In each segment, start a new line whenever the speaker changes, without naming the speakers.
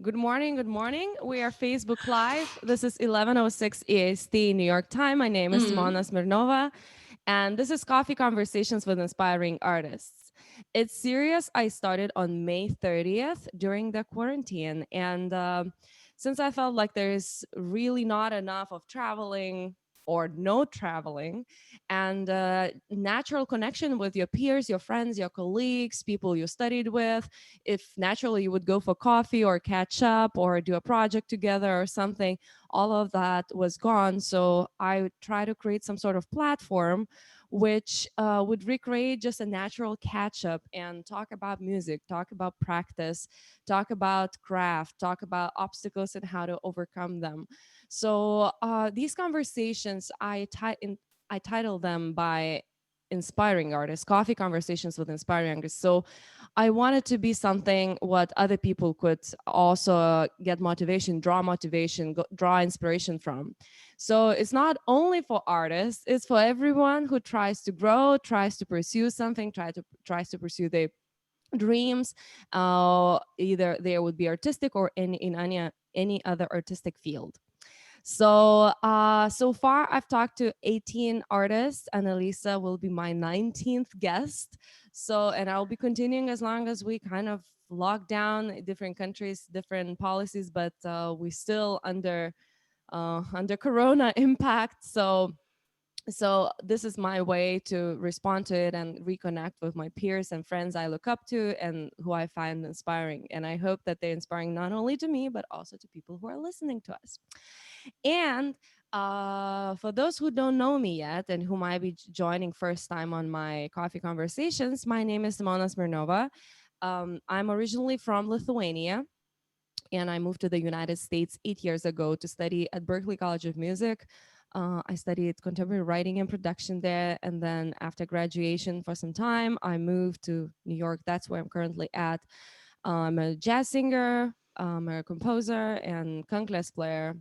Good morning. Good morning. We are Facebook Live. This is 11:06 EST New York time. My name is
Mm.
Simona Smirnova, and this is Coffee Conversations with Inspiring Artists. It's serious. I started on May 30th during the quarantine, and since I felt like there's really not enough of traveling or no traveling and natural connection with your peers, your friends, your colleagues, people you studied with, if naturally you would go for coffee or catch up or do a project together or something, all of that was gone. So I would try to create some sort of platform which would recreate just a natural catch up and talk about music, talk about practice, talk about craft, talk about obstacles and how to overcome them. So these conversations, I title them by inspiring artists, coffee conversations with inspiring artists. So I want it to be something what other people could also get motivation, draw motivation, draw inspiration from. So it's not only for artists, it's for everyone who tries to grow, tries to pursue something, tries to pursue their dreams. Either there would be artistic or in any other artistic field. So far I've talked to 18 artists. Annalisa will be my 19th guest. And I'll be continuing as long as we kind of lock down different countries, different policies, but we still under Corona impact. So this is my way to respond to it and reconnect with my peers and friends I look up to and who I find inspiring. And I hope that they're inspiring not only to me but also to people who are listening to us. And for those who don't know me yet and who might be joining first time on my coffee conversations, my name is Simona Smirnova. I'm originally from Lithuania, and I moved to the United States 8 years ago to study at Berklee College of Music. I studied contemporary writing and production there, and then after graduation, for some time, I moved to New York. That's where I'm currently at. I'm a jazz singer, I'm a composer, and congas player,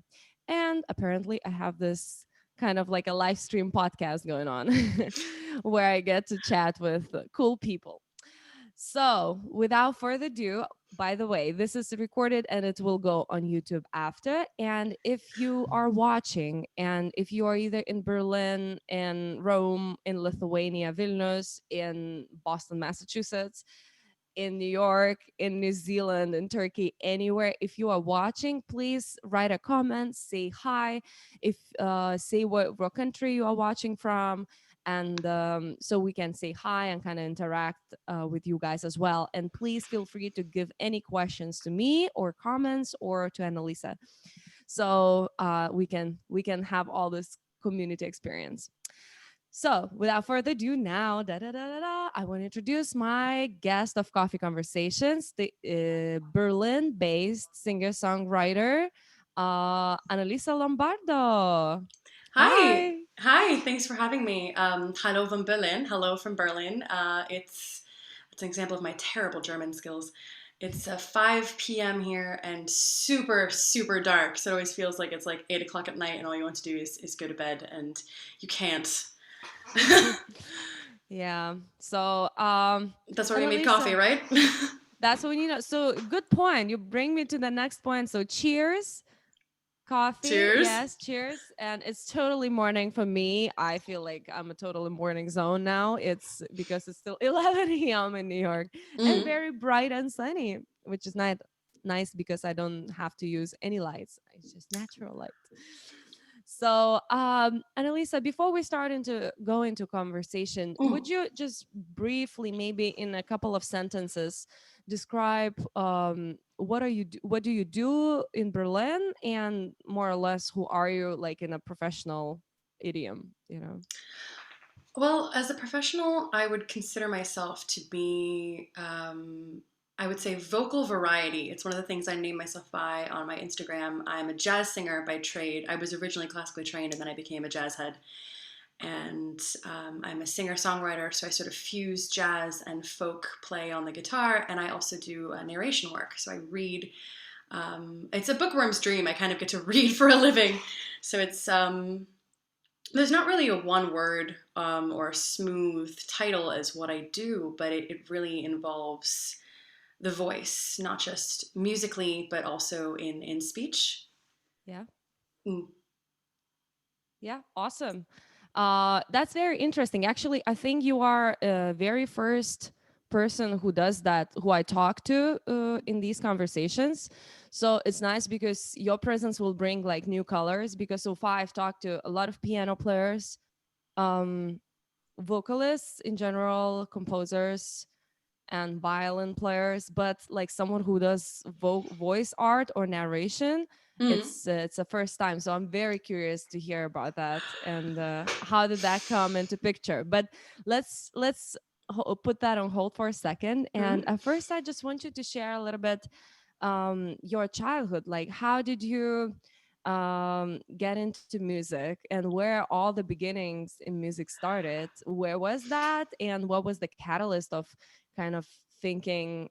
and apparently, I have this kind of like a live stream podcast going on where I get to chat with cool people. So, without further ado, by the way, this is recorded and it will go on YouTube after. And if you are watching, and if you are either in Berlin, in Rome, in Lithuania, Vilnius, in Boston, Massachusetts, in New York, in New Zealand, in Turkey, anywhere, if you are watching, please write a comment, say hi, if say what country you are watching from, and so we can say hi and kind of interact with you guys as well. And please feel free to give any questions to me or comments or to Annalisa, so we can have all this community experience. So, without further ado, now, I want to introduce my guest of Coffee Conversations, the Berlin based singer songwriter, Annalisa Lombardo.
Hi.
Hi.
Hi, thanks for having me. Hallo from Berlin. Hello from Berlin. It's an example of my terrible German skills. It's 5 p.m. here and super, super dark. So it always feels like it's like 8 o'clock at night and all you want to do is go to bed and you can't.
Yeah. So,
That's why we made coffee,
Annalisa,
right?
that's what we need. So, good point. You bring me to the next point. So, cheers. Coffee,
Cheers.
yes, cheers. And it's totally morning for me. I feel like I'm a totally morning zone now. It's because it's still 11 a.m. in New York and
Mm.
very bright and sunny, which is nice because I don't have to use any lights. It's just natural light. So, Annalisa, before we start into go into conversation, would
Mm.
you just briefly, maybe in a couple of sentences, describe what do you do in Berlin, and more or less who are you, like in a professional idiom, you know?
Well, as a professional, I would consider myself to be, I would say, vocal variety. It's one of the things I name myself by on my Instagram. I'm a jazz singer by trade. I was originally classically trained and then I became a jazz head. And I'm a singer songwriter, so I sort of fuse jazz and folk play on the guitar. And I also do narration work. So I read. It's a bookworm's dream. I kind of get to read for a living. So there's not really a one word or a smooth title as what I do, but it really involves the voice, not just musically, but also in speech.
Yeah.
Mm.
Yeah, awesome. That's very interesting. Actually, I think you are a very first person who does that, who I talk to in these conversations. So it's nice because your presence will bring like new colors. Because so far I've talked to a lot of piano players, um, vocalists in general, composers, and violin players, but like someone who does voice art or narration,
Mm.
it's a first time. So I'm very curious to hear about that and how did that come into picture. But let's put that on hold for a second. And
Mm.
at first, I just want you to share a little bit your childhood. Like, how did you get into music, and where all the beginnings in music started? Where was that, and what was the catalyst of kind of thinking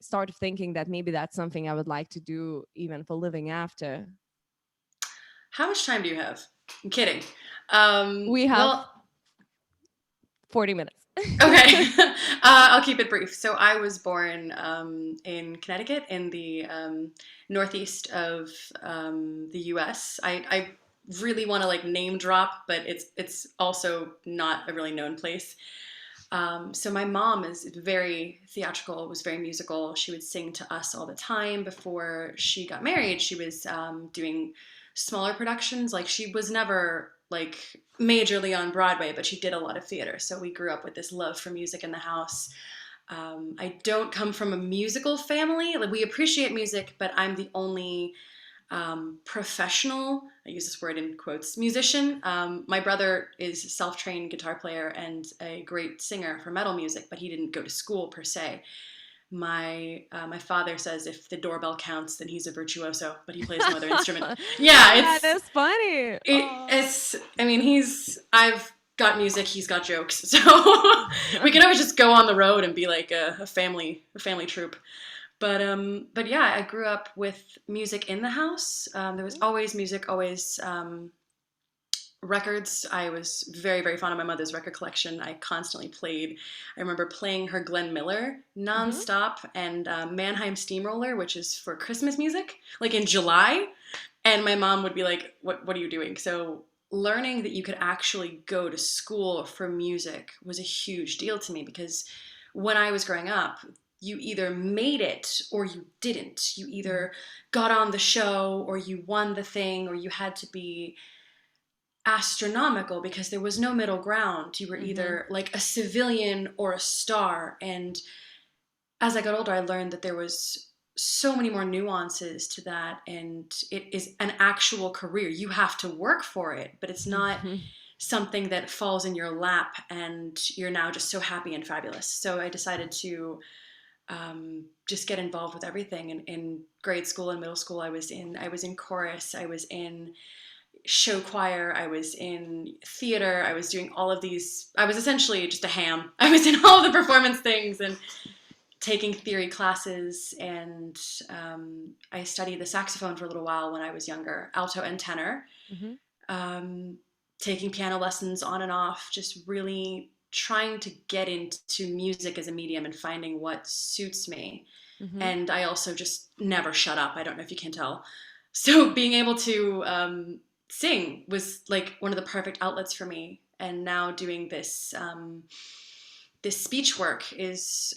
that maybe that's something I would like to do even for living after?
How much time do you have? I'm kidding.
We have
Well,
40 minutes.
okay. I'll keep it brief. So I was born in Connecticut, in the northeast of the U.S. I really want to like name drop, but it's also not a really known place. So my mom is very theatrical, was very musical. She would sing to us all the time. Before she got married, she was doing smaller productions. Like she was never like majorly on Broadway, but she did a lot of theater. So we grew up with this love for music in the house. I don't come from a musical family. Like we appreciate music, but I'm the only professional, I use this word in quotes, musician. My brother is a self-trained guitar player and a great singer for metal music, but he didn't go to school per se. My father says if the doorbell counts, then he's a virtuoso, but he plays no other instrument. Yeah,
That is funny. Oh.
it's. I mean, I've got music, he's got jokes, so we can always just go on the road and be like a family troupe. But yeah, I grew up with music in the house. There was always music, always records. I was very, very fond of my mother's record collection. I constantly played. I remember playing her Glenn Miller
Hmm.
nonstop and Mannheim Steamroller, which is for Christmas music, like in July. And my mom would be like, "What are you doing?" So learning that you could actually go to school for music was a huge deal to me because when I was growing up, you either made it or you didn't. You either got on the show or you won the thing or you had to be astronomical because there was no middle ground. You were
Hmm.
either like a civilian or a star. And as I got older, I learned that there was so many more nuances to that. And it is an actual career. You have to work for it, but it's not
Hmm.
something that falls in your lap and you're now just so happy and fabulous. So I decided to just get involved with everything. In grade school and middle school, I was in chorus, I was in show choir, I was in theater, I was doing all of these. I was essentially just a ham. I was in all of the performance things and taking theory classes, and I studied the saxophone for a little while when I was younger, alto and tenor.
Hmm.
Um, Taking piano lessons on and off, just really trying to get into music as a medium and finding what suits me.
Hmm.
And I also just never shut up. I don't know if you can tell. So being able to sing was like one of the perfect outlets for me. And now doing this speech work is,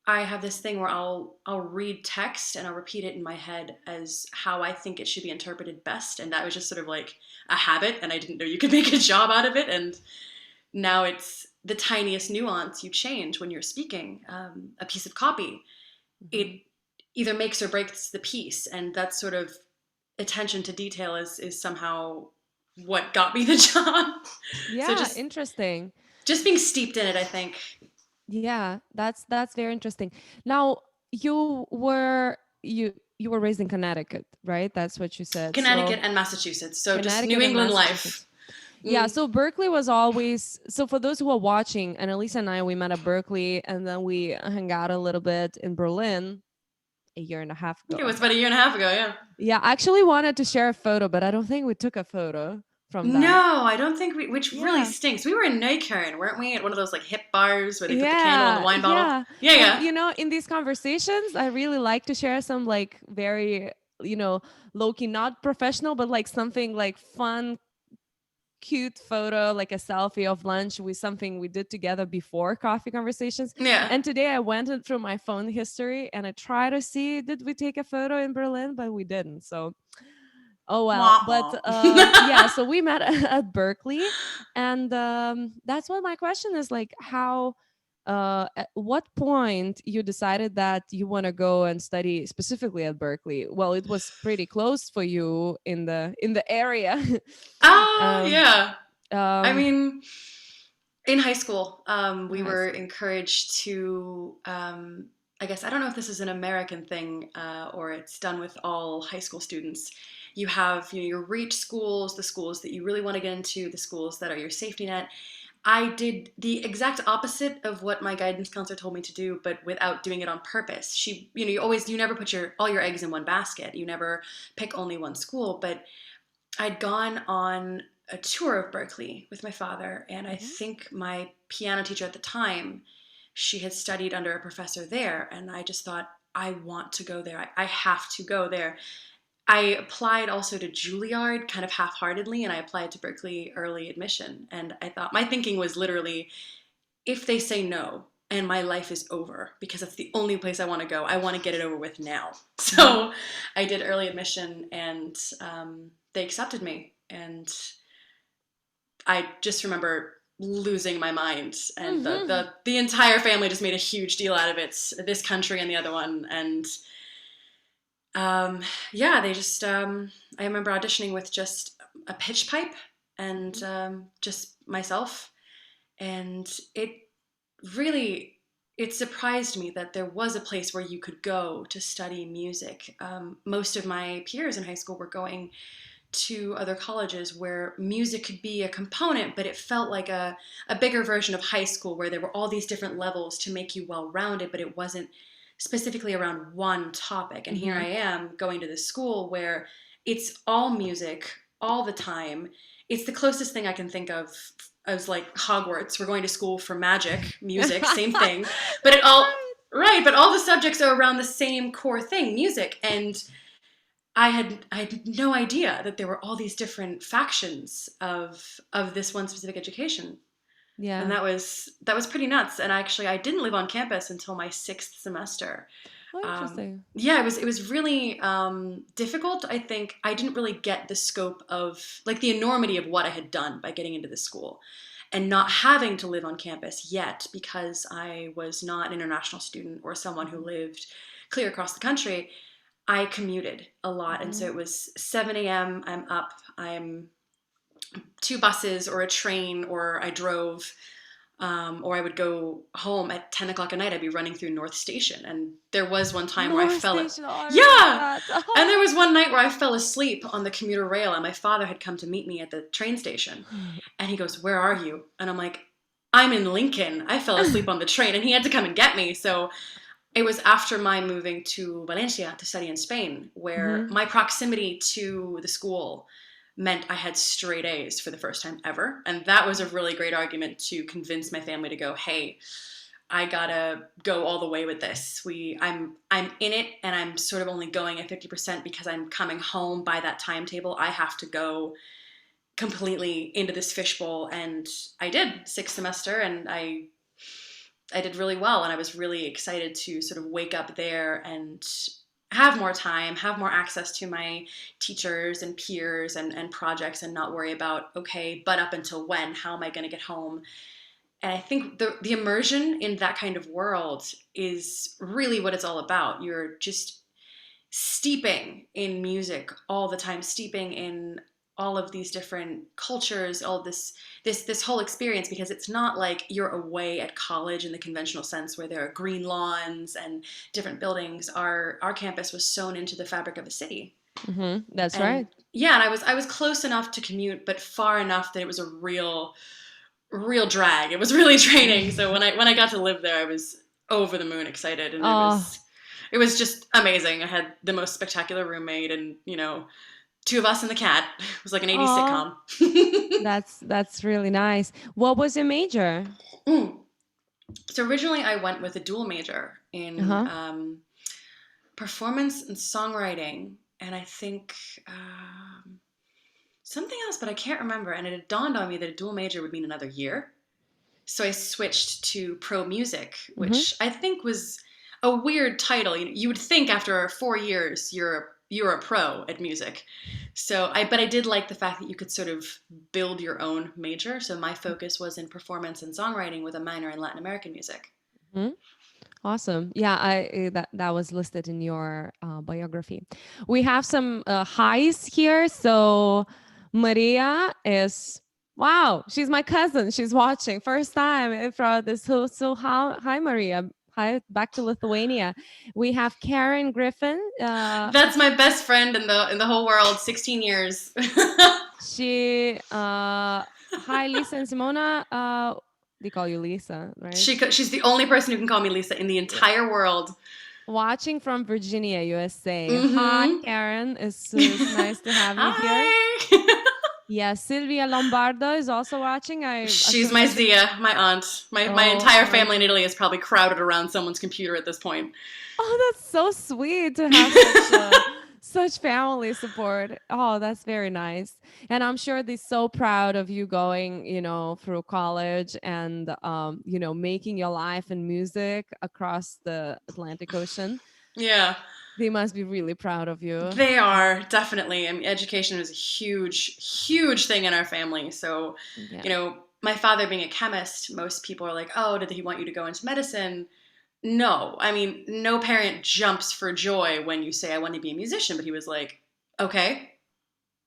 I have this thing where I'll read text and I'll repeat it in my head as how I think it should be interpreted best, and that was just sort of like a habit, and I didn't know you could make a job out of it. And now it's the tiniest nuance you change when you're speaking a piece of copy.
Hmm.
It either makes or breaks the piece, and that sort of attention to detail is somehow what got me the job. So
Yeah, interesting.
just being steeped in it, I think.
Yeah, that's very interesting. Now, you were raised in Connecticut, right? That's what you said.
Connecticut
So
and Massachusetts. So just New
Connecticut and
England life.
Massachusetts. Yeah,
Mm.
so Berklee was always, so for those who are watching, Annalisa and I, we met at Berklee and then we hung out a little bit in Berlin a year and a half
I think
ago.
it was about a year and a half ago, yeah.
Yeah, I actually wanted to share a photo, but I don't think we took a photo. from that.
No, I don't think which really
Yeah.
stinks. We were in Neukölln, weren't we? At one of those like hip bars where they put the candle in the
Yeah,
wine bottle.
yeah.
Yeah,
And
yeah.
in these conversations, I really like to share some like very, low key, not professional, but like something like fun, cute photo, like a selfie of lunch with something we did together before coffee conversations.
Yeah.
And today I went through my phone history and I tried to see, did we take a photo in Berlin? But we didn't. So oh well,
Womp
but yeah,
womp.
so we met at Berklee, and that's what my question is, like, how at what point you decided that you want to go and study specifically at Berklee? Well, it was pretty close for you in the area.
Ah,
um,
yeah. I
um,
mean, in high school, we
high
were
school.
encouraged to, I guess, I don't know if this is an American thing or it's done with all high school students. You have, your reach schools, the schools that you really want to get into, the schools that are your safety net. I did the exact opposite of what my guidance counselor told me to do, but without doing it on purpose. She, you never put all your eggs in one basket. You never pick only one school, but I'd gone on a tour of Berklee with my father, and I
Mhm.
think my piano teacher at the time, she had studied under a professor there, and I just thought, I want to go there. I have to go there. I applied also to Juilliard kind of half-heartedly, and I applied to Berklee early admission. And I thought, my thinking was literally, if they say no and my life is over, because that's the only place I want to go, I want to get it over with now.
Mhm.
So I did early admission, and they accepted me. And I just remember losing my mind, and
Mhm.
the entire family just made a huge deal out of it, this country and the other one. And yeah, they just, I remember auditioning with just a pitch pipe and just myself. And really, it surprised me that there was a place where you could go to study music. Most of my peers in high school were going to other colleges where music could be a component, but it felt like a bigger version of high school where there were all these different levels to make you well-rounded, but it wasn't specifically around one topic. And here I
Mhm.
am going to this school where it's all music all the time. It's the closest thing I can think of as like Hogwarts. We're going to school for magic, music, same thing. But it all,
Right.
right, but all the subjects are around the same core thing, music. And I had no idea that there were all these different factions of this one specific education, and
Yeah.
that was pretty nuts. And actually, I didn't live on campus until my sixth semester.
Oh, interesting.
Yeah, it was really difficult. I think I didn't really get the scope of like the enormity of what I had done by getting into this school, and not having to live on campus yet because I was not an international student or someone who
Mhm.
lived clear across the country. I commuted a lot. And so
Mhm.
it was 7 a.m. I'm up. I'm two buses or a train, or I drove, or I would go home at 10 o'clock at night. I'd be running through North Station. And there was one time where I
North
fell it.
Station. Oh, I remember
Yeah.
that.
And there was one night where I fell asleep on the commuter rail, and my father had come to meet me at the train station. And he goes, "Where are you?" And I'm like, "I'm in Lincoln. I fell asleep on the train." And he had to come and get me. So it was after my moving to Valencia to study in Spain, where
Mhm.
my proximity to the school meant I had straight A's for the first time ever. And that was a really great argument to convince my family to go, "Hey, I gotta go all the way with this. I'm in it, and I'm sort of only going at 50% because I'm coming home by that timetable. I have to go completely into this fishbowl." And I did, sixth semester, and I did really well, and I was really excited to sort of wake up there and have more time, have more access to my teachers and peers and projects, and not worry about, okay, but up until when? How am I going to get home? And I think the immersion in that kind of world is really what it's all about. You're just steeping in music all the time, steeping in all of these different cultures, all of this whole experience, because it's not like you're away at college in the conventional sense where there are green lawns and different buildings. Our campus was sewn into the fabric of a city.
Mhm. That's
And
right.
yeah, and I was close enough to commute, but far enough that it was a real drag. It was really draining. So when I got to live there, I was over the moon excited, and
Oh,
it was just amazing. I had the most spectacular roommate, and Two of us and the cat. It was like an 80s
Oh,
sitcom.
that's really nice. What was your major?
Mm. So originally I went with a dual major in
Uh-huh.
performance and songwriting, and I think um, something else, but I can't remember. And it had dawned on me that a dual major would mean another year. So I switched to pro music,
Mm-hmm.
which I think was a weird title. You would think after 4 years you're a pro at music. But I did like the fact that you could sort of build your own major. So my focus was in performance and songwriting with a minor in Latin American music.
Mm-hmm. Awesome. Yeah, that was listed in your biography. We have some highs here. So Maria is wow. She's my cousin. She's watching first time from this. So hi Maria. Hi back to Lithuania. We have Karen Griffin.
That's my best friend in the whole world. 16 years.
She hi Lisa and Simona. They call you Lisa, right?
She's the only person who can call me Lisa in the
Yeah.
entire world.
Watching from Virginia, USA. Hi,
Mm-hmm.
Karen. It's nice to have you here.
Hi.
Yeah, Sylvia Lombardo is also watching. I
She's
assume
my
that she.
Zia, my aunt. My
Oh,
entire family in
Auntie.
Italy is probably crowded around someone's computer at this point.
Oh, that's so sweet to have such family support. Oh, that's very nice. And I'm sure they're so proud of you going, through college and making your life in music across the Atlantic Ocean.
Yeah,
They must be really proud of you.
they are definitely. I mean, education is a huge, huge thing in our family. So,
Yeah.
my father being a chemist, most people are like, "Oh, did he want you to go into medicine?" No, I mean, no parent jumps for joy when you say, "I want to be a musician," but he was like, "Okay,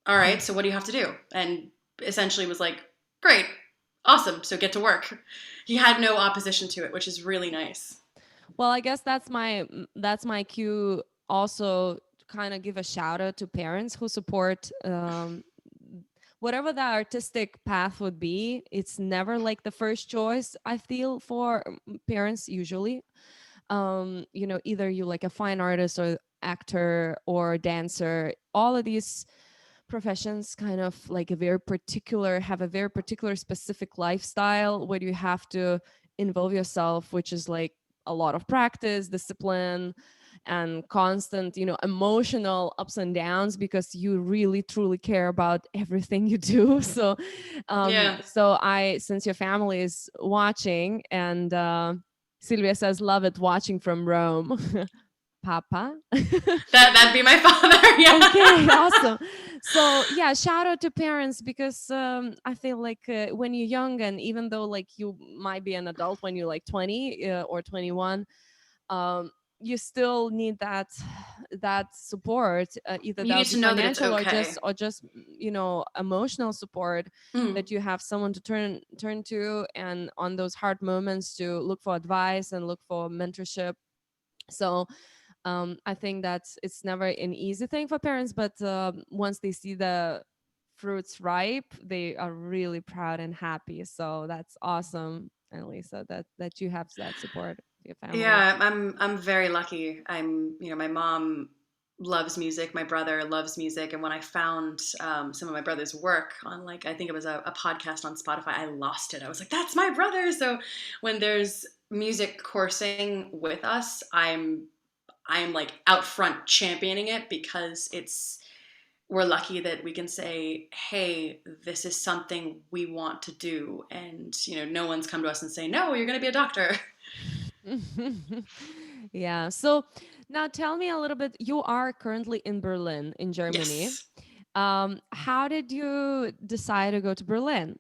all right, so what do you have to do?" And essentially was like, "Great, awesome, so get to work." He had no opposition to it, which is really nice.
Well, I guess that's my cue also to kind of give a shout out to parents who support whatever the artistic path would be. It's never like the first choice, I feel, for parents usually. Either you like a fine artist or actor or dancer. All of these professions kind of like have a very particular specific lifestyle where you have to involve yourself, which is like a lot of practice, discipline, and constant emotional ups and downs because you really truly care about everything you do. So
Yeah,
since your family is watching, and Sylvia says love it watching from Rome. Papa.
that'd be my father.
Okay,
Yeah,
awesome. So yeah, shout out to parents because I feel like when you're young, and even though like you might be an adult when you're like 20 or 21, um, you still need that support. Either
you
that
need
would be
to know that it's
financial or
okay.
just emotional support,
Mm,
that you have someone to turn to, and on those hard moments to look for advice and look for mentorship. So I think that it's never an easy thing for parents, but once they see the fruits ripe, they are really proud and happy. So that's awesome, Annalisa, that you have that support of your family.
yeah, I'm very lucky. My mom loves music. My brother loves music. And when I found some of my brother's work on, like, I think it was a podcast on Spotify, I lost it. I was like, that's my brother. So when there's music coursing with us, I'm like out front championing it because we're lucky that we can say, hey, this is something we want to do. And, no one's come to us and say, no, you're going to be a doctor.
Yeah. So now tell me a little bit. You are currently in Berlin, in Germany.
Yes.
How did you decide to go to Berlin?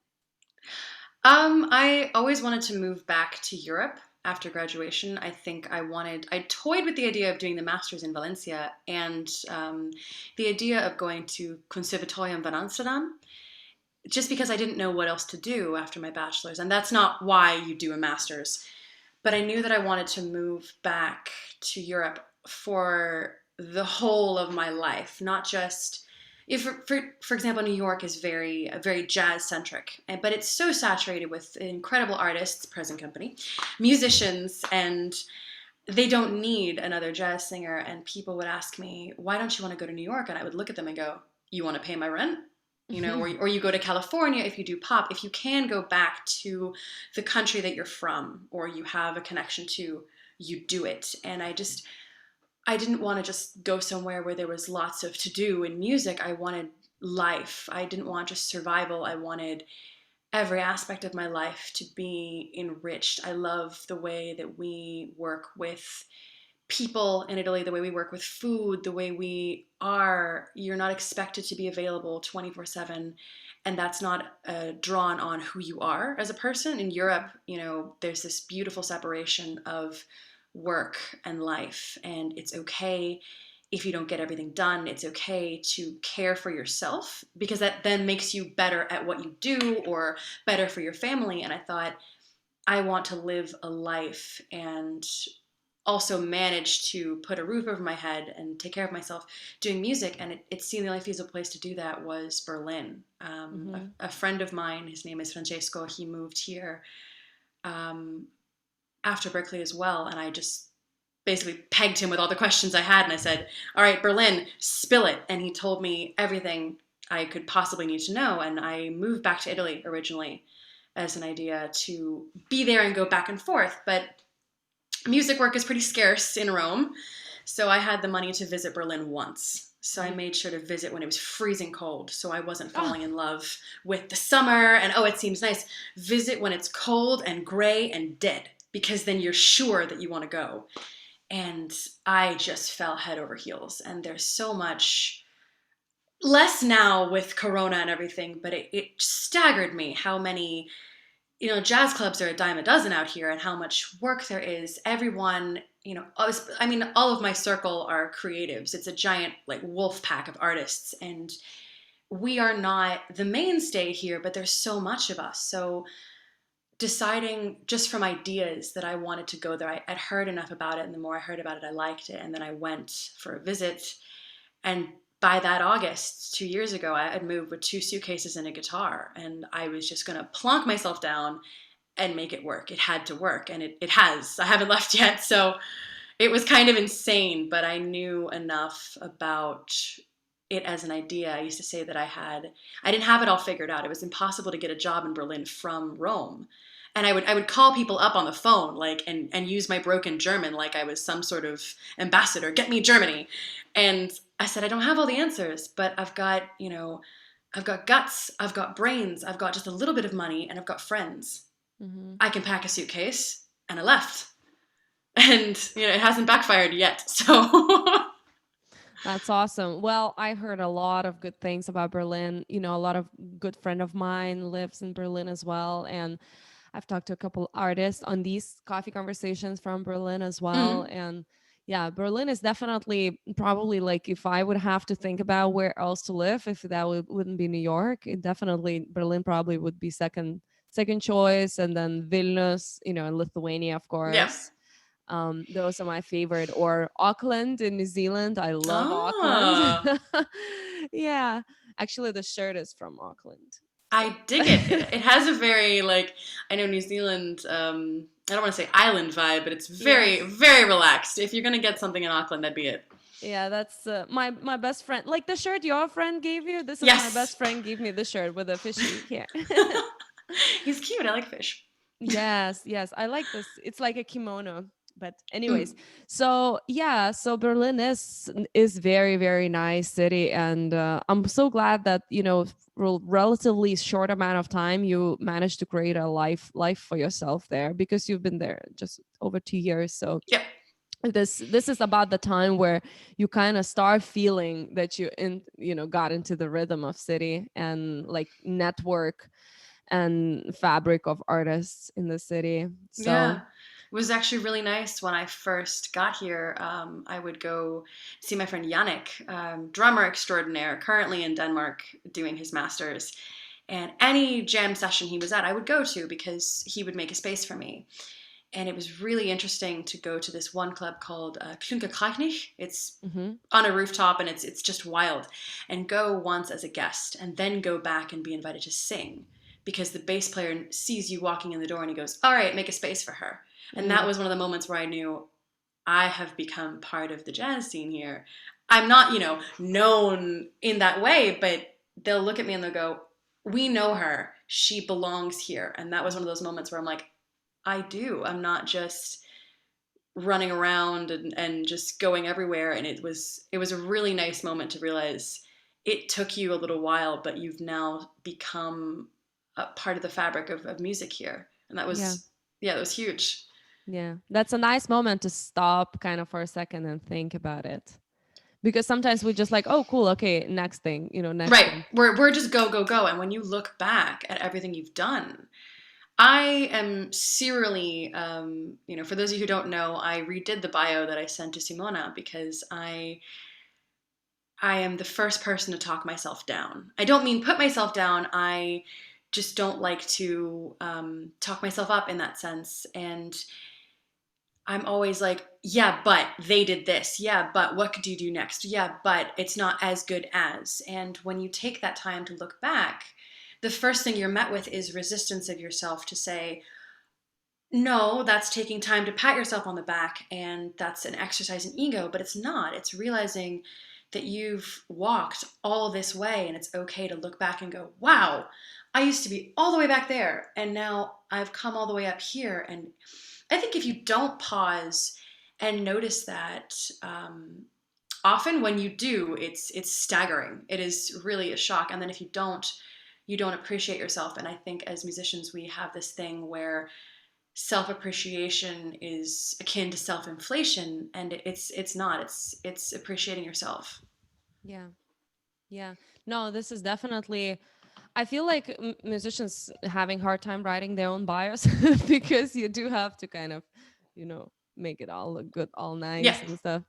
I always wanted to move back to Europe after graduation. I toyed with the idea of doing the master's in Valencia and the idea of going to Conservatorium van Amsterdam, just because I didn't know what else to do after my bachelor's. And that's not why you do a master's. But I knew that I wanted to move back to Europe for the whole of my life, not just if for example, New York is very jazz centric, but it's so saturated with incredible artists, present company, musicians, and they don't need another jazz singer. And people would ask me, why don't you want to go to New York? And I would look at them and go, you want to pay my rent? Or you go to California if you do pop. If you can go back to the country that you're from or you have a connection to, you do it. And I didn't want to just go somewhere where there was lots of to do in music. I wanted life. I didn't want just survival. I wanted every aspect of my life to be enriched. I love the way that we work with people in Italy, the way we work with food, the way you're not expected to be available 24/7. And that's not drawn on who you are as a person. In Europe, there's this beautiful separation of work and life. And it's okay if you don't get everything done. It's okay to care for yourself because that then makes you better at what you do or better for your family. And I thought, I want to live a life and also manage to put a roof over my head and take care of myself doing music. And it seemed the only feasible place to do that was Berlin. A friend of mine, his name is Francesco, he moved here after Berklee as well. And I just basically pegged him with all the questions I had. And I said, all right, Berlin, spill it. And he told me everything I could possibly need to know. And I moved back to Italy originally as an idea to be there and go back and forth. But music work is pretty scarce in Rome, so I had the money to visit Berlin once. So I made sure to visit when it was freezing cold, so I wasn't falling in love with the summer and, it seems nice. Visit when it's cold and gray and dead, because then you're sure that you want to go. And I just fell head over heels, and there's so much less now with Corona and everything, but it staggered me how many jazz clubs are a dime a dozen out here and how much work there is. Everyone, all of my circle are creatives. It's a giant wolf pack of artists, and we are not the mainstay here, but there's so much of us. So deciding just from ideas that I wanted to go there, I'd heard enough about it, and the more I heard about it, I liked it. And then I went for a visit, and by that August, 2 years ago, I had moved with 2 suitcases and a guitar, and I was just going to plonk myself down and make it work. It had to work, and it has. I haven't left yet, so it was kind of insane, but I knew enough about it as an idea. I used to say that I didn't have it all figured out. It was impossible to get a job in Berlin from Rome. And I would call people up on the phone, and use my broken German like I was some sort of ambassador. Get me Germany. And I said, I don't have all the answers, but I've got guts, I've got brains, I've got just a little bit of money, and I've got friends. I can pack a suitcase, and I left. And, it hasn't backfired yet, so...
That's awesome. Well, I heard a lot of good things about Berlin. A lot of good friend of mine lives in Berlin as well. And I've talked to a couple artists on these coffee conversations from Berlin as well. And yeah, Berlin is definitely probably if I would have to think about where else to live, if that wouldn't be New York, Berlin probably would be second choice. And then Vilnius, and Lithuania, of course.
Yeah.
Those are my favorite. Or Auckland in New Zealand. I love Auckland. Yeah. Actually, the shirt is from Auckland.
I dig it. It has a very I know New Zealand, I don't want to say island vibe, but it's very, very relaxed. If you're going to get something in Auckland, that'd be it.
Yeah, that's my best friend. The shirt your friend gave you? This is my best friend gave me the shirt with a fishy here.
He's cute. I like fish.
Yes. I like this. It's like a kimono. But anyways, so Berlin is very, very nice city, and I'm so glad that relatively short amount of time you managed to create a life for yourself there, because you've been there just over 2 years. So
yeah,
this is about the time where you kind of start feeling that got into the rhythm of city and network and fabric of artists in the city. So
yeah. It was actually really nice when I first got here. I would go see my friend Yannick, drummer extraordinaire, currently in Denmark doing his master's. And any jam session he was at, I would go to because he would make a space for me. And it was really interesting to go to this one club called Klunkerkreich. It's on a rooftop, and it's just wild. And go once as a guest, and then go back and be invited to sing. Because the bass player sees you walking in the door, and he goes, all right, make a space for her. And that was one of the moments where I knew I have become part of the jazz scene here. I'm not, known in that way, but they'll look at me and they'll go, we know her. She belongs here. And that was one of those moments where I'm like, I do. I'm not just running around and just going everywhere. And it was a really nice moment to realize it took you a little while, but you've now become a part of the fabric of music here. And that
Yeah.
was, yeah, that was huge.
Yeah. That's a nice moment to stop kind of for a second and think about it. Because sometimes we just like, oh, cool. Okay. Next thing, next
Right.
thing.
We're just go, go, go. And when you look back at everything you've done, I am serially, for those of you who don't know, I redid the bio that I sent to Simona because I am the first person to talk myself down. I don't mean put myself down. I just don't like to talk myself up in that sense. And I'm always like, yeah, but they did this. Yeah, but what could you do next? Yeah, but it's not as good as. And when you take that time to look back, the first thing you're met with is resistance of yourself to say, no, that's taking time to pat yourself on the back and that's an exercise in ego, but it's not. It's realizing that you've walked all this way and it's okay to look back and go, wow, I used to be all the way back there and now I've come all the way up here. And I think if you don't pause and notice that, often when you do, it's staggering. It is really a shock. And then if you don't appreciate yourself. And I think as musicians, we have this thing where self-appreciation is akin to self-inflation, and it's not. It's appreciating yourself.
Yeah. Yeah. No, this is definitely, I feel like musicians having hard time writing their own bios because you do have to kind of, make it all look good, all
Yeah.
nice and stuff.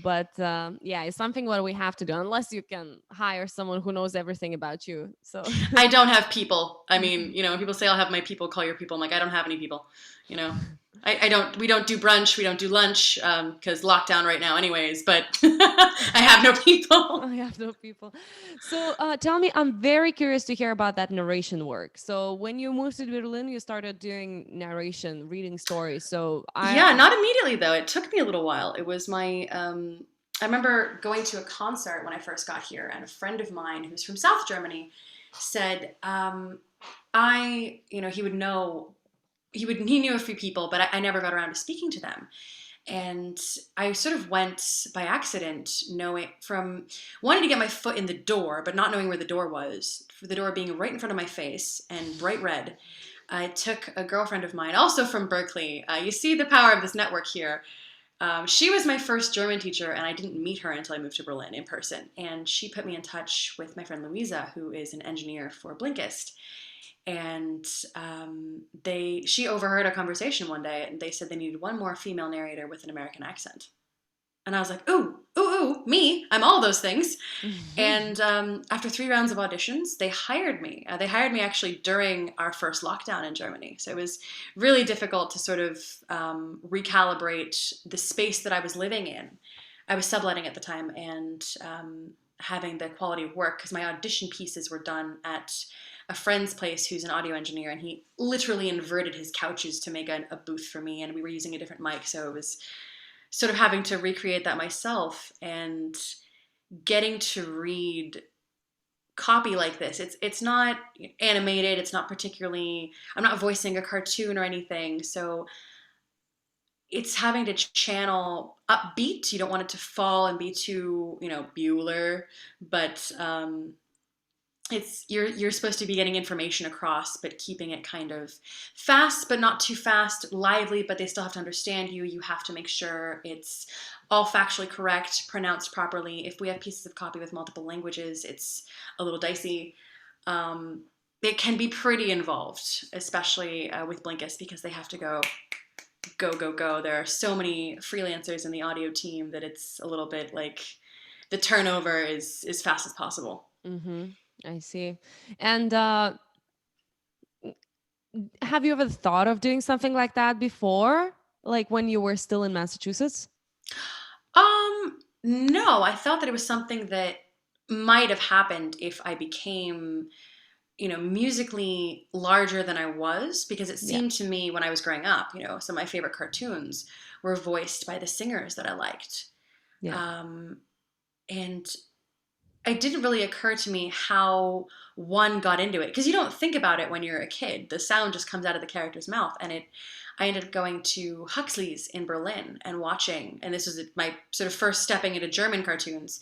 But yeah, it's something what we have to do unless you can hire someone who knows everything about you. So
I don't have people. I mean, when people say I'll have my people, call your people, I'm like, I don't have any people. You know, I don't. We don't do brunch. We don't do lunch because lockdown right now, anyways. But I have no people.
I have no people. So tell me, I'm very curious to hear about that narration work. So when you moved to Berlin, you started doing narration, reading stories. So
Yeah, not immediately though. It took me a little while. It was my. I remember going to a concert when I first got here, and a friend of mine who's from South Germany said, he would know, he knew a few people, but I never got around to speaking to them. And I sort of went by accident, wanting to get my foot in the door, but not knowing where the door was, for the door being right in front of my face and bright red. I took a girlfriend of mine, also from Berklee. You see the power of this network here. She was my first German teacher, and I didn't meet her until I moved to Berlin in person. And she put me in touch with my friend Louisa, who is an engineer for Blinkist. And she overheard a conversation one day, and they said they needed one more female narrator with an American accent. And I was like, ooh, ooh, ooh, me, I'm all those things. And after 3 rounds of auditions, they hired me. They hired me actually during our first lockdown in Germany. So it was really difficult to sort of recalibrate the space that I was living in. I was subletting at the time, and having the quality of work, because my audition pieces were done at a friend's place who's an audio engineer, and he literally inverted his couches to make a booth for me, and we were using a different mic, so it was sort of having to recreate that myself. And getting to read copy like this, it's not animated, it's not particularly, I'm not voicing a cartoon or anything, so it's having to channel upbeat. You don't want it to fall and be too, Bueller, but you're supposed to be getting information across, but keeping it kind of fast, but not too fast, lively, but they still have to understand you. You have to make sure it's all factually correct, pronounced properly. If we have pieces of copy with multiple languages, it's a little dicey. It can be pretty involved, especially with Blinkist, because they have to go, go, go, go. There are so many freelancers in the audio team that it's a little bit like the turnover is as fast as possible.
Mm-hmm. I see. And have you ever thought of doing something like that before? Like when you were still in Massachusetts?
No, I thought that it was something that might have happened if I became, musically larger than I was, because it
Yeah.
seemed to me when I was growing up, some of my favorite cartoons were voiced by the singers that I liked.
Yeah.
Um, And it didn't really occur to me how one got into it, because you don't think about it when you're a kid. The sound just comes out of the character's mouth. I ended up going to Huxley's in Berlin and watching, and this was my sort of first stepping into German cartoons,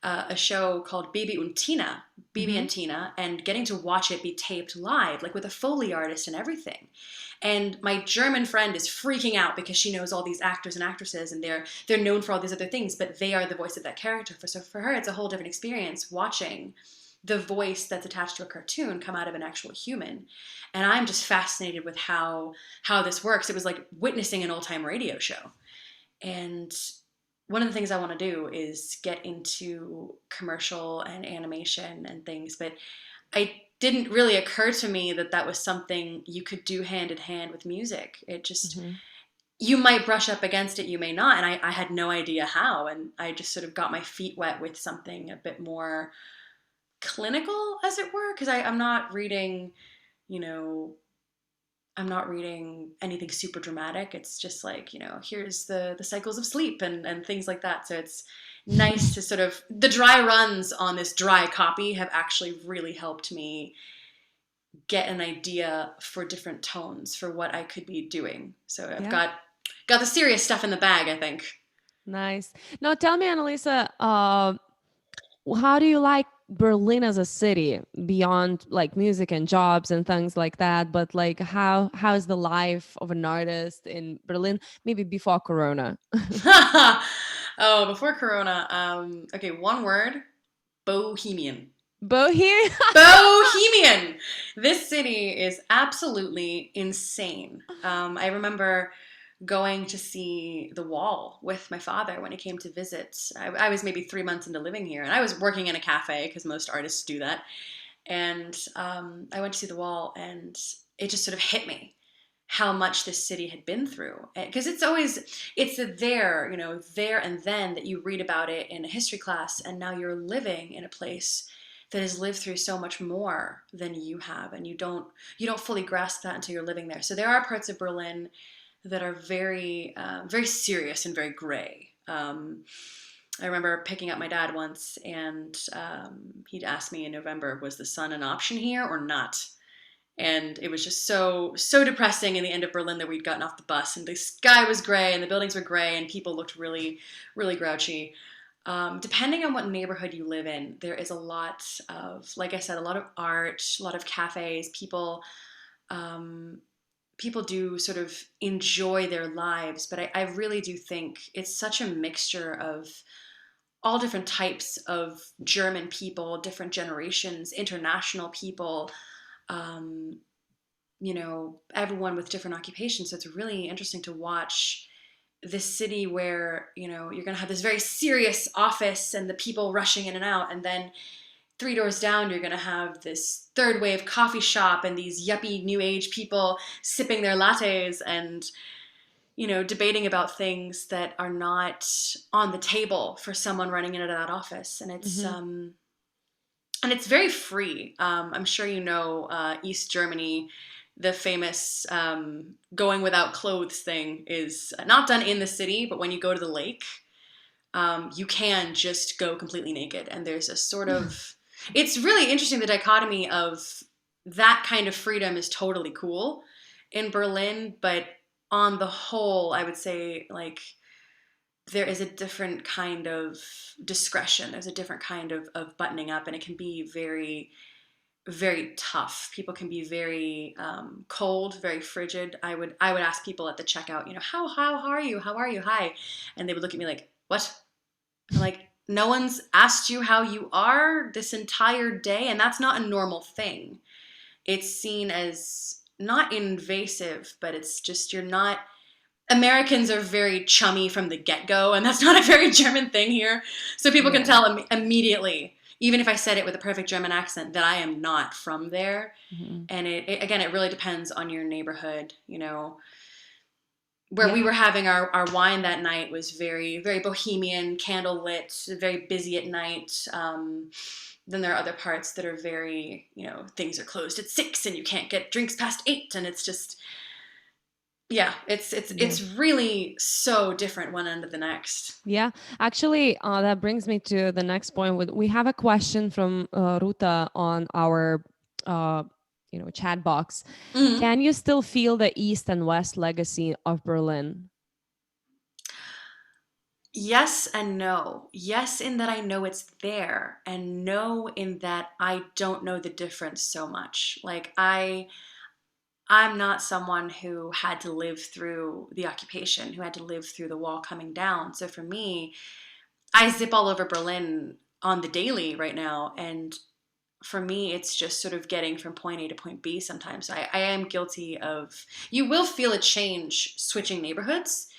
a show called Baby und Tina, Baby
Mm-hmm.
and Tina, and getting to watch it be taped live, like with a Foley artist and everything. And my German friend is freaking out because she knows all these actors and actresses, and they're known for all these other things, but they are the voice of that character. So for her, it's a whole different experience watching the voice that's attached to a cartoon come out of an actual human. And I'm just fascinated with how this works. It was like witnessing an old-time radio show. And one of the things I want to do is get into commercial and animation and things, but it didn't really occur to me that that was something you could do hand in hand with music. It just,
Mm-hmm.
you might brush up against it, you may not. And I had no idea how. And I just sort of got my feet wet with something a bit more clinical, as it were, because I'm not reading, you know, I'm not reading anything super dramatic. It's just like, here's the cycles of sleep and things like that. So it's nice to sort of, the dry runs on this dry copy have actually really helped me get an idea for different tones for what I could be doing. So I've
Yeah.
got the serious stuff in the bag, I think.
Nice. Now tell me, Annalisa, how do you like Berlin as a city beyond like music and jobs and things like that? But like, how is the life of an artist in Berlin? Maybe before Corona.
Oh, before Corona. Okay, one word: bohemian.
Bohemia.
Bohemian. This city is absolutely insane. I remember going to see The Wall with my father when he came to visit. I was maybe 3 months into living here, and I was working in a cafe because most artists do that. And I went to see The Wall, and it just sort of hit me how much this city had been through, because it's there and then that you read about it in a history class, and now you're living in a place that has lived through so much more than you have, and you don't fully grasp that until you're living there. So there are parts of Berlin that are very very serious and very gray. I remember picking up my dad once, and he'd asked me in November, was the sun an option here or not? And it was just so depressing in the end of Berlin that we'd gotten off the bus, and the sky was gray and the buildings were gray and people looked really, really grouchy. Depending on what neighborhood you live in, there is a lot of, like I said, a lot of art, a lot of cafes. People do sort of enjoy their lives, but I really do think it's such a mixture of all different types of German people, different generations, international people, um, everyone with different occupations. So it's really interesting to watch this city where, you're going to have this very serious office and the people rushing in and out. And then 3 doors down, you're going to have this third wave coffee shop and these yuppie new age people sipping their lattes and, debating about things that are not on the table for someone running in and out of that office. And it's,
Hmm.
and it's very free. I'm sure East Germany, the famous going without clothes thing is not done in the city, but when you go to the lake, you can just go completely naked. And there's a sort of, it's really interesting, the dichotomy of that kind of freedom is totally cool in Berlin, but on the whole, I would say, like, there is a different kind of discretion. There's a different kind of buttoning up, and it can be very, very tough. People can be very cold, very frigid. I would ask people at the checkout, how are you? How are you? Hi. And they would look at me like, what? I'm like, no one's asked you how you are this entire day, and that's not a normal thing. It's seen as not invasive, but it's just, you're not, Americans are very chummy from the get-go, and that's not a very German thing here. So people can
Yeah.
tell immediately, even if I said it with a perfect German accent, that I am not from there.
Hmm.
And again, it really depends on your neighborhood. Where we
Yeah.
were having our wine that night was very, very bohemian, candle lit, very busy at night. Then there are other parts that are very, things are closed at 6 and you can't get drinks past 8, and it's just, Yeah, it's really so different one end to the next.
Yeah, actually, that brings me to the next point. We have a question from Ruta on our, uh, chat box.
Mhm.
Can you still feel the East and West legacy of Berlin?
Yes and no. Yes, in that I know it's there, and no, in that I don't know the difference so much. Like I'm not someone who had to live through the occupation, who had to live through the wall coming down. So for me, I zip all over Berlin on the daily right now, and for me, it's just sort of getting from point A to point B sometimes. I am guilty of, you will feel a change switching neighborhoods,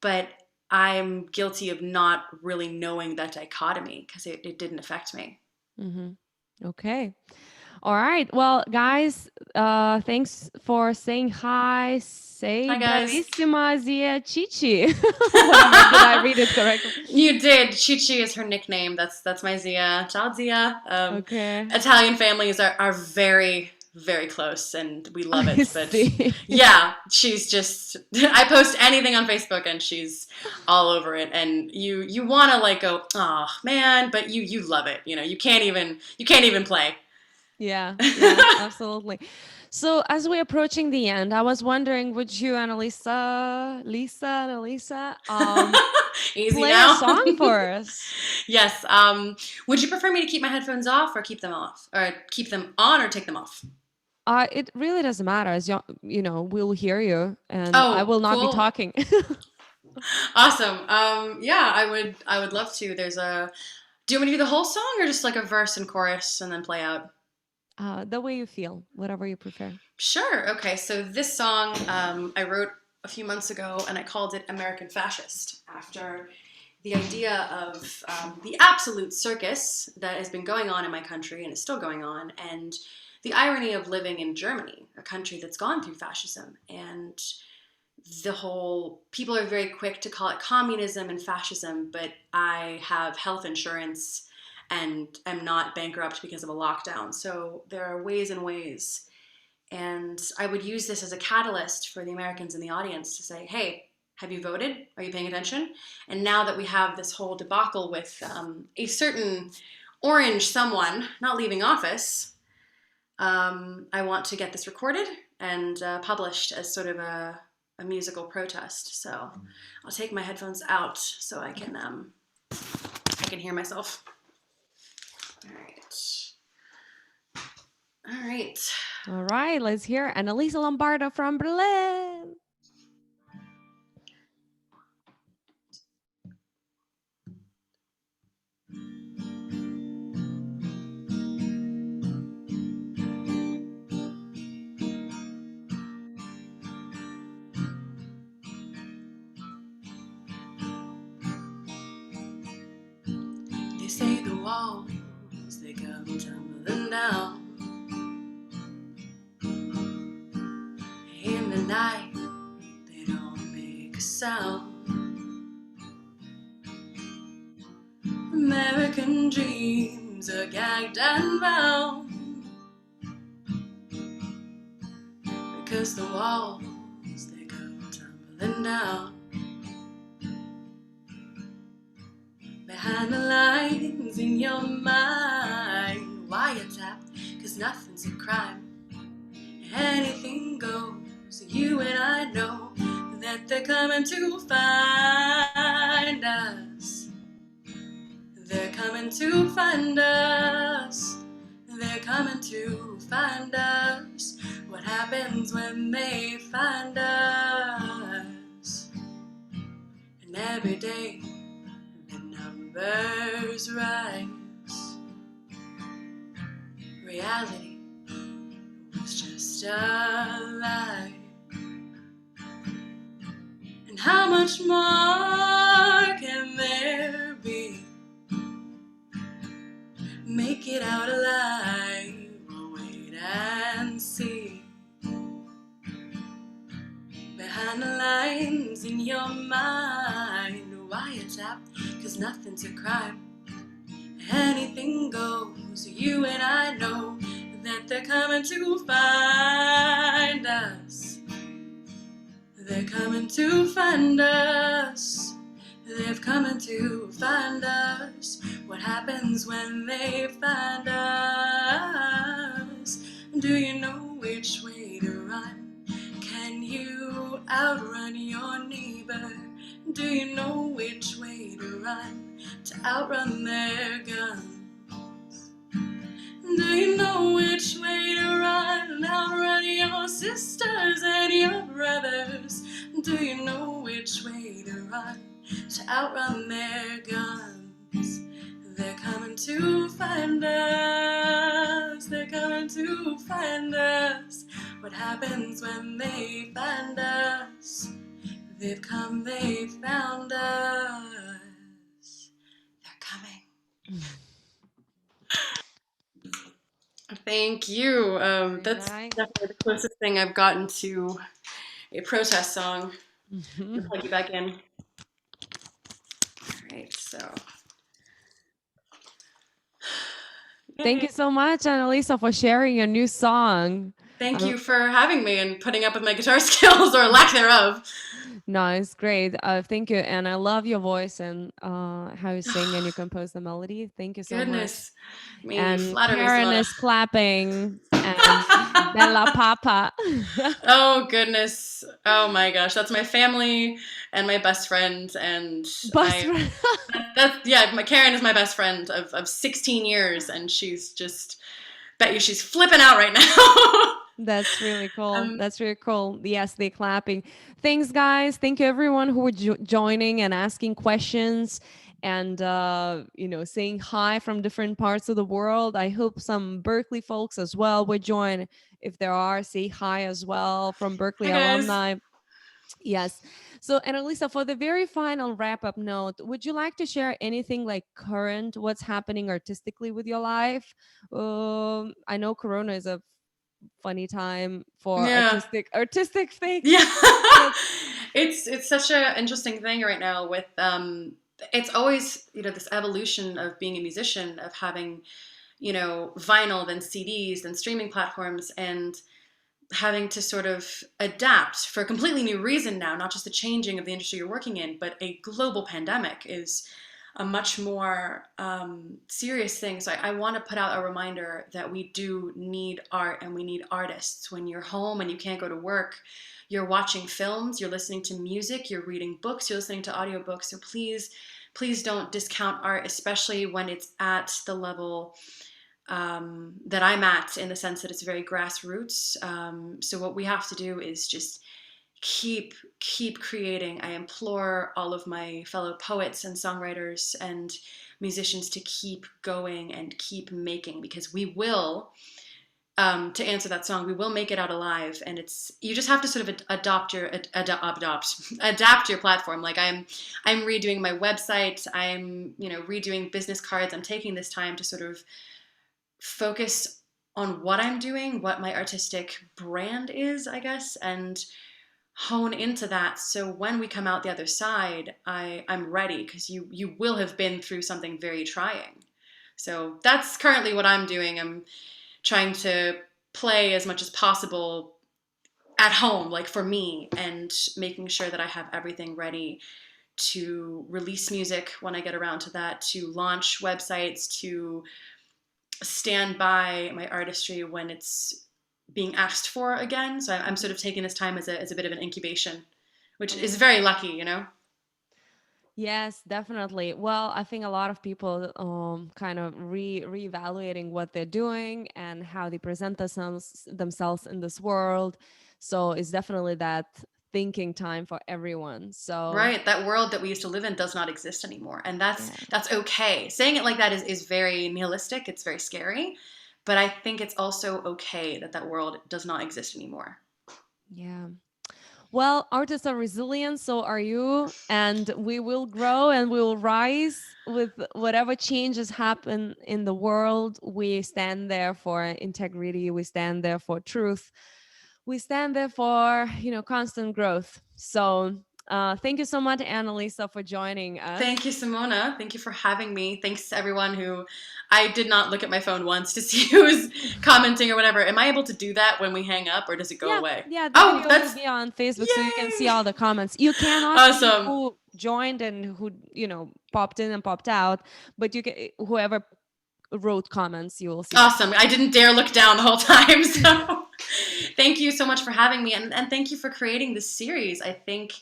but I'm guilty of not really knowing that dichotomy because it didn't affect me.
Hmm. Okay. All right. Well, guys, thanks for saying hi. Say
Hi, guys.
bravissima zia Chichi. Whatever. Did I read it correctly?
You did. Chichi is her nickname. That's my Zia. Ciao, Zia.
Okay.
Italian families are very, very close, and we love
I
it. But
see.
yeah, she's just. I post anything on Facebook, and she's all over it. And you want to like go, oh man, but you love it. You can't even play.
Yeah, yeah, absolutely. So as we're approaching the end, I was wondering, would you, Annalisa,
Easy
play a
now.
song for us?
Yes. Would you prefer me to keep my headphones off or keep them off, or keep them on or take them off?
It really doesn't matter, as we'll hear you, and I
Oh,
will not be
cool.
talking.
Awesome. Yeah, I would love to. Do you want me to do the whole song or just like a verse and chorus and then play out?
The way you feel, whatever you prefer.
Sure. Okay. So this song I wrote a few months ago, and I called it American Fascist after the idea of the absolute circus that has been going on in my country and is still going on, and the irony of living in Germany, a country that's gone through fascism. And the whole people are very quick to call it communism and fascism, but I have health insurance and am not bankrupt because of a lockdown. So there are ways and ways. And I would use this as a catalyst for the Americans in the audience to say, hey, have you voted? Are you paying attention? And now that we have this whole debacle with a certain orange someone not leaving office, I want to get this recorded and published as sort of a musical protest. So I'll take my headphones out so I can hear myself. All right. All right.
All right, let's hear Annalisa Lombardo from Berlin.
They say the walls, they come tumbling down. In the night, they don't make a sound. American dreams are gagged and bound because the walls, they come tumbling down. Behind the lines in your mind, wiretap, cause nothing's a crime. Anything goes, you and I know that they're coming to find us. They're coming to find us. They're coming to find us. What happens when they find us? And every day the numbers rise. Reality was just a lie. And how much more can there be? Make it out alive, we'll wait and see. Behind the lines in your mind, wiretap, cause nothing's a crime. Anything goes, you and I know that they're coming to find us. They're coming to find us. They've coming to find us. What happens when they find us? Do you know which way to run? Can you outrun your neighbor? Do you know which way to run to outrun their gun? Do you know which way to run and outrun your sisters and your brothers? Do you know which way to run to outrun their guns? They're coming to find us. They're coming to find us. What happens when they find us? They've come, they found us. They're coming. Thank you.
Very
That's
nice.
definitely the closest thing I've gotten to a protest song. I'll
Mhm.
plug you back in. All right, so.
Thank you
Yay.
so much, Annalisa, for sharing your new song.
Thank
I
you for having me and putting up with my guitar skills or lack thereof.
No, it's great. Thank you. And I love your voice and how you sing and you compose the melody. Thank you so much.
Goodness, me
And
flatter me,
Karen
Sonata.
is clapping and Bella Papa.
Oh goodness. Oh my gosh, that's my family and my best friend, and
Best
I.
friend.
That's yeah. Karen is my best friend of 16 years, and she's just bet you she's flipping out right now.
That's really cool.
um,
That's really cool. Yes, they clapping. Thanks, guys. Thank you, everyone who were joining and asking questions and saying hi from different parts of the world. I hope some Berklee folks as well would join. If there are, say hi as well from
Hi
Berklee
guys.
alumni. Yes. So, Annalisa, for the very final wrap up note, would you like to share anything like current, what's happening artistically with your life? I know Corona is a funny time for
Yeah.
artistic things.
Yeah.
But
It's such an interesting thing right now with it's always, this evolution of being a musician, of having, vinyl, then CDs, then streaming platforms, and having to sort of adapt for a completely new reason now, not just the changing of the industry you're working in, but a global pandemic is a much more serious thing. So I want to put out a reminder that we do need art and we need artists. When you're home and you can't go to work, you're watching films, you're listening to music, you're reading books, you're listening to audiobooks. So please don't discount art, especially when it's at the level that I'm at, in the sense that it's very grassroots. So what we have to do is just keep creating. I implore all of my fellow poets and songwriters and musicians to keep going and keep making, because we will. To answer that song, we will make it out alive, and you just have to sort of adapt your platform. Like I'm redoing my website. I'm redoing business cards. I'm taking this time to sort of focus on what I'm doing, what my artistic brand is, I guess, and hone into that. So when we come out the other side, I'm ready, because you will have been through something very trying. So that's currently what I'm doing. I'm trying to play as much as possible at home, like for me, and making sure that I have everything ready to release music when I get around to that, to launch websites, to stand by my artistry when it's being asked for again. So I'm sort of taking this time as a bit of an incubation, which is very lucky.
yes, definitely. Well, I think a lot of people kind of reevaluating what they're doing and how they present themselves in this world. So it's definitely that thinking time for everyone. So
Right, that world that we used to live in does not exist anymore, and that's
yeah.
that's okay. Saying it like that is very nihilistic. It's very scary, but I think it's also okay that that world does not exist anymore.
Yeah. Well, artists are resilient, so are you, and we will grow and we will rise with whatever changes happen in the world. We stand there for integrity, we stand there for truth, we stand there for, constant growth. So Thank you so much, Annalisa, for joining
Thank you,
us.
Simona. Thank you for having me. Thanks to everyone who I did not look at my phone once to see who's commenting or whatever. Am I able to do that when we hang up or does it go
Yeah,
away?
yeah, the
Oh,
video will
that's
be on Facebook, so you can see
yay!
all the comments. You cannot see
Awesome.
who joined and who, popped in and popped out, but you can, whoever wrote comments, you will see the
Awesome. I didn't dare look down the whole time. So thank you so much for having me and thank you for creating this series. I think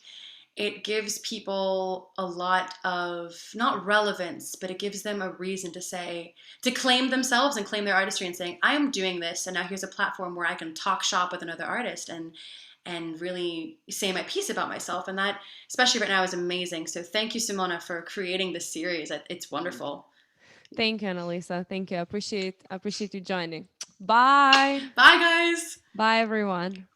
it gives people a lot of not relevance, but it gives them a reason to say, to claim themselves and claim their artistry and saying, I'm doing this and now here's a platform where I can talk shop with another artist and really say my piece about myself. And that, especially right now, is amazing. So thank you, Simona, for creating this series. It's wonderful.
Thank you, Annalisa. Thank you. I appreciate you joining. Bye.
Bye, guys.
Bye, everyone.